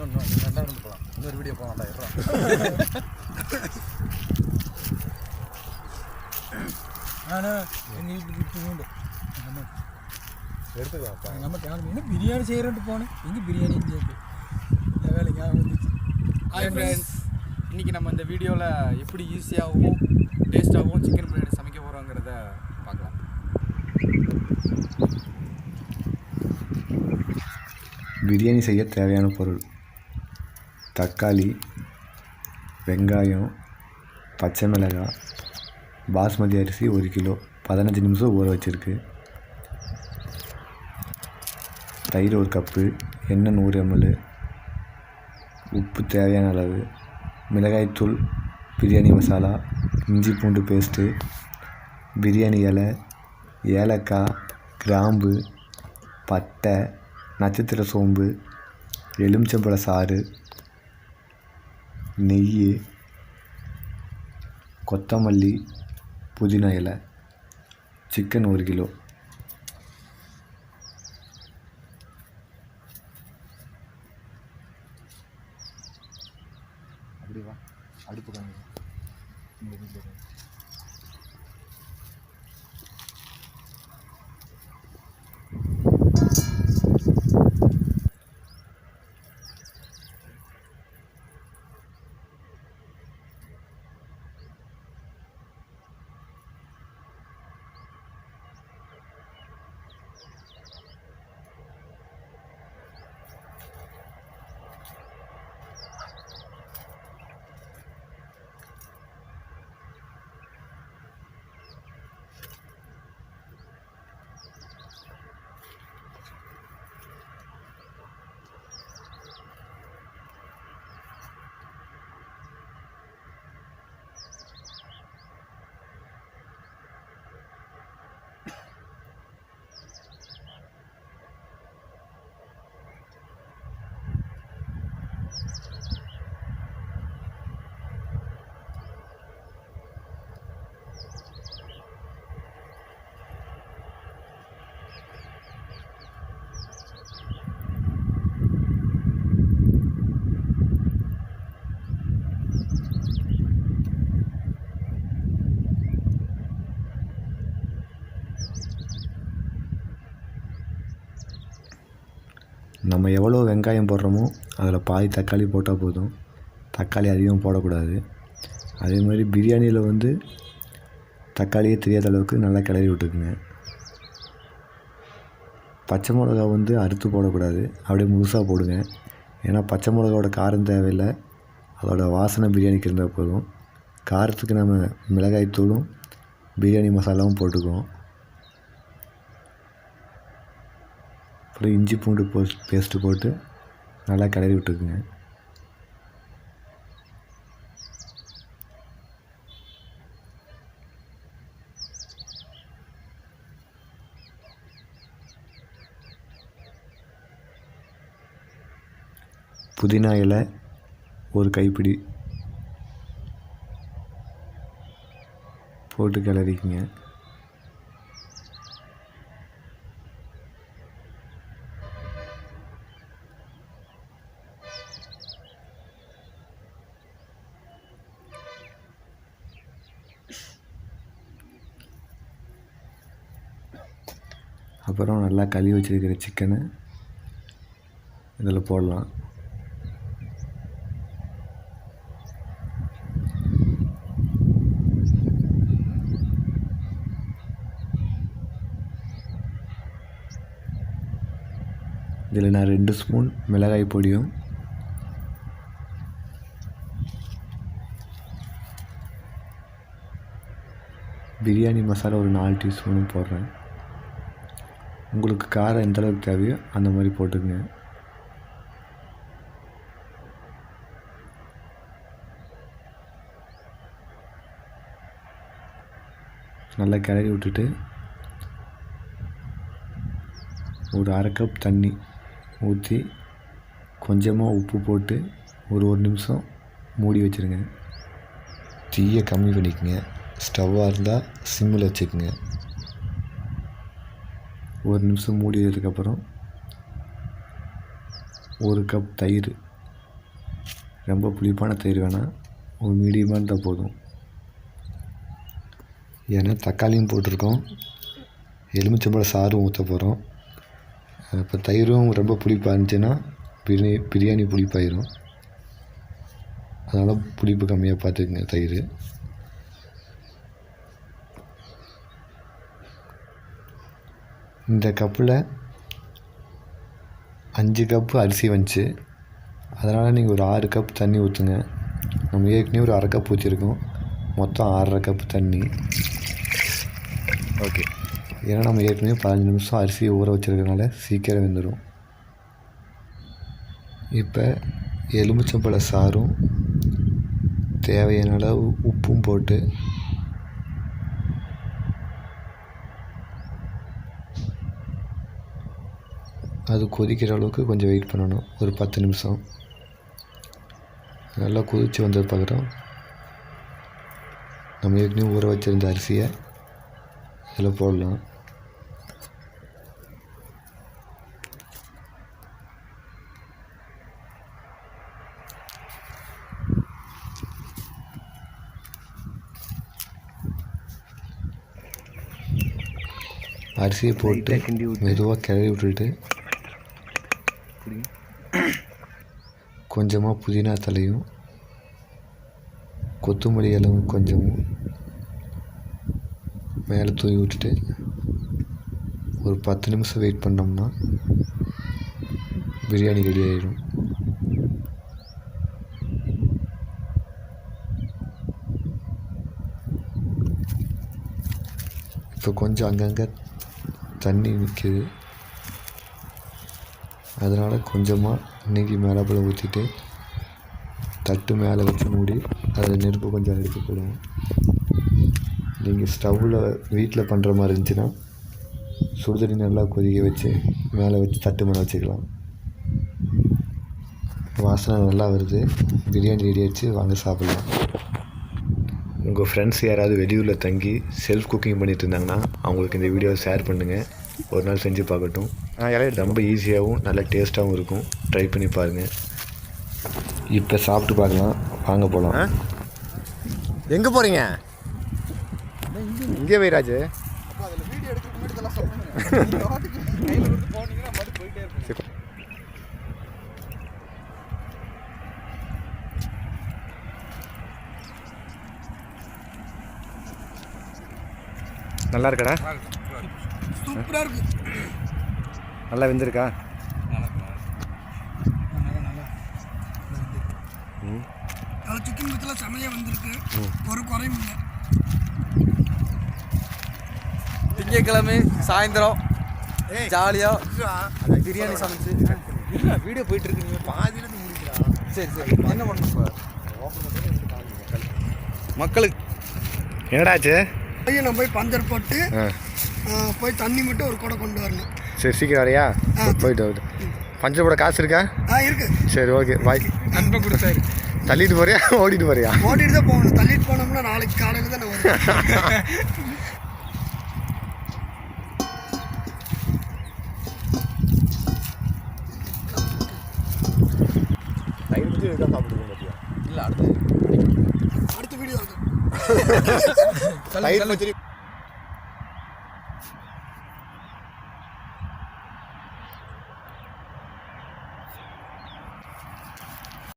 ரெண்டாவது போகலாம், இன்னொரு வீடியோ போகலாம். ஆனால் எங்கள் வீட்டுக்கு உண்டு எடுத்துக்கலாம். நம்ம கிளம்பி என்ன பிரியாணி செய்கிறேன்ட்டு போனேன். எங்கே பிரியாணி சேர்த்து இந்த வேலைக்காக வந்துச்சு. ஹாய் ஃப்ரெண்ட்ஸ், இன்றைக்கி நம்ம இந்த வீடியோவில் எப்படி ஈஸியாகவும் டேஸ்ட்டாகவும் சிக்கன் பிரியாணி சமைக்க போகிறோங்கிறத பார்க்கலாம். பிரியாணி செய்ய தேவையான பொருள்: தக்காளி, வெங்காயம், பச்சை மிளகாய், பாஸ்மதி அரிசி 1 கிலோ 15 நிமிஷம் ஊற வச்சுருக்கு, தயிர் 1 கப்பு, எண்ணெய் 100 ml, உப்பு தேவையான அளவு, மிளகாய்த்தூள், பிரியாணி மசாலா, இஞ்சி பூண்டு பேஸ்ட்டு, பிரியாணி இலை, ஏலக்காய், கிராம்பு, பட்டை, நட்சத்திர சோம்பு, எலுமிச்சம்பழ சாறு, நெய், கொத்தமல்லி, புதினா இலை, சிக்கன் 1 கிலோ. அப்படி வா, அடுப்பு காமிங்க. நம்ம எவ்வளோ வெங்காயம் போடுறோமோ அதில் பாதி தக்காளி போட்டால் போதும். தக்காளி அதிகம் போடக்கூடாது. அதே மாதிரி பிரியாணியில் தக்காளியே தெரியாத அளவுக்கு நல்லா கிளறி விட்டுக்குங்க. பச்சை மிளகா அறுத்து போடக்கூடாது, அப்படியே முழுசாக போடுங்க. ஏன்னா பச்சை மிளகாவோட காரம் தேவையில்லை, அதோட வாசனை பிரியாணிக்கு இருந்தால் போதும். காரத்துக்கு நம்ம மிளகாய்த்தூளும் பிரியாணி மசாலாவும் போட்டுக்குவோம். அப்புறம் இஞ்சி பூண்டு பேஸ்ட்டு போட்டு நல்லா கிளறி விட்டுக்குங்க. புதினா இலை 1 கைப்பிடி போட்டு கிளறிக்குங்க. அப்புறம் நல்லா கழுவி வச்சுருக்கிற சிக்கனை இதில் போடலாம். இதில் நான் 2 ஸ்பூன் மிளகாய் பொடியும் பிரியாணி மசாலா ஒரு 4 டீஸ்பூனும் போடுறேன். உங்களுக்கு காரம் எந்த அளவுக்கு தேவையோ அந்த மாதிரி போட்டுக்கங்க. நல்லா கிளறி விட்டுட்டு ஒரு 1/2 கப் தண்ணி ஊற்றி கொஞ்சமாக உப்பு போட்டு ஒரு நிமிஷம் மூடி வச்சுருங்க. தீயை கம்மி பண்ணிக்கங்க. ஸ்டவ்வாக இருந்தால் சிம்மில் வச்சுக்கோங்க. 1 நிமிஷம் மூடியதுக்கப்புறம் 1 கப் தயிர் ரொம்ப புளிப்பான தயிர் வேணாம், ஒரு மீடியமாக இருந்தால் போதும். ஏன்னா தக்காளியும் போட்டிருக்கோம், எலுமிச்சம்பழ சாறும் ஊற்ற போகிறோம். இப்போ தயிரும் ரொம்ப புளிப்பாக இருந்துச்சுன்னா பிரியாணி புளிப்பாயிரும். அதனால் புளிப்பு கம்மியாக பார்த்துக்குங்க தயிர். இந்த கப்பில் 5 கப்பு அரிசி வந்துச்சு, அதனால் நீங்கள் ஒரு 6 கப் தண்ணி ஊற்றுங்க. நம்ம ஏற்கனவே ஒரு 1/2 கப் ஊற்றிருக்கோம், மொத்தம் 1/2 கப்பு தண்ணி. ஓகே, ஏன்னா நம்ம ஏற்கனவே 15 நிமிஷம் அரிசியை ஊற வச்சுருக்கனால சீக்கிரம் வெந்துடும். இப்போ எலுமிச்சம்பழ சாறும் தேவையான அளவு உப்பும் போட்டு அது கொதிக்கிற அளவுக்கு கொஞ்சம் வெயிட் பண்ணணும், ஒரு 10 நிமிஷம். நல்லா கொதித்து வந்ததுக்கப்புறம் நம்ம ஏற்கனவே ஊற வச்சுருந்த அரிசியை அதில் போடலாம். அரிசியை போட்டு மெதுவாக கிளறி விட்டுட்டு கொஞ்சமாக புதினா தலையும் கொத்தமல்லி இலையும் கொஞ்சமும் மேலே தூவி விட்டுட்டு ஒரு 10 நிமிஷம் வெயிட் பண்ணோம்னா பிரியாணி ரெடி ஆகிடும். இப்போ கொஞ்சம் அங்கங்கே தண்ணி நிற்கிது, அதனால் கொஞ்சமாக நெய் மேலே போல் ஊற்றிட்டு தட்டு மேலே வச்சு மூடி அதில் நெருப்பு கொஞ்சம் எடுத்து போடுவோம். நீங்கள் ஸ்டவ்வில் வீட்டில் பண்ணுற மாதிரி இருந்துச்சுன்னா சுடுதண்ணி நல்லா கொதிக்க வச்சு மேலே வச்சு தட்டு மேலே வச்சுக்கலாம். வாசனை நல்லா வருது, பிரியாணி ரெடி ஆகிடுச்சு, வாங்க சாப்பிட்லாம். உங்கள் ஃப்ரெண்ட்ஸ் யாராவது வெளியூரில் தங்கி செல்ஃப் குக்கிங் பண்ணிட்டு இருந்தாங்கன்னா அவங்களுக்கு இந்த வீடியோவை ஷேர் பண்ணுங்கள், ஒரு நாள் செஞ்சு பார்க்கட்டும். ரொம்ப ஈஸியாகவும் நல்ல டேஸ்ட்டாகவும் இருக்கும், ட்ரை பண்ணி பாருங்கள். இப்போ சாப்பிட்டு பார்க்கலாம், வாங்க போகலாம். எங்கே போகிறீங்க? இங்கே வைராஜ். நல்லா இருக்கடா, சூப்பராக இருக்கு. நல்லா வெந்திருக்கா? சிக்கன் பீஸ்லாம் செமையாக வந்திருக்கு, ஒரு குறையும் இல்லை. திங்கட்கிழமை சாயந்தரம் ஜாலியாக பிரியாணி சமைச்சு வீடியோ போயிட்டு இருக்குங்க, பாதியிலேருந்து முடிக்கலாம். சரி சரி, என்ன பண்ணணும் மக்களுக்கு? என்னடாச்சு? நான் போய் பஞ்சர் போட்டு போய் தண்ணி மட்டும் ஒரு குடம் கொண்டு வரணும். சரி சீக்கிரம் வரையா? போயிட்டு வருது. பஞ்சர் போட காசு இருக்கா? இருக்கு. சரி ஓகே, பாய். நண்பை கொடுத்தாரு. தள்ளிட்டு போறியா ஓடிட்டு போறியா? ஓடிட்டு தான் போகணும், தள்ளிட்டு போனோம்னா நாளைக்கு காலையில் தான் வரும். இல்லை, அடுத்த வீடியோ தயிர் பச்சடி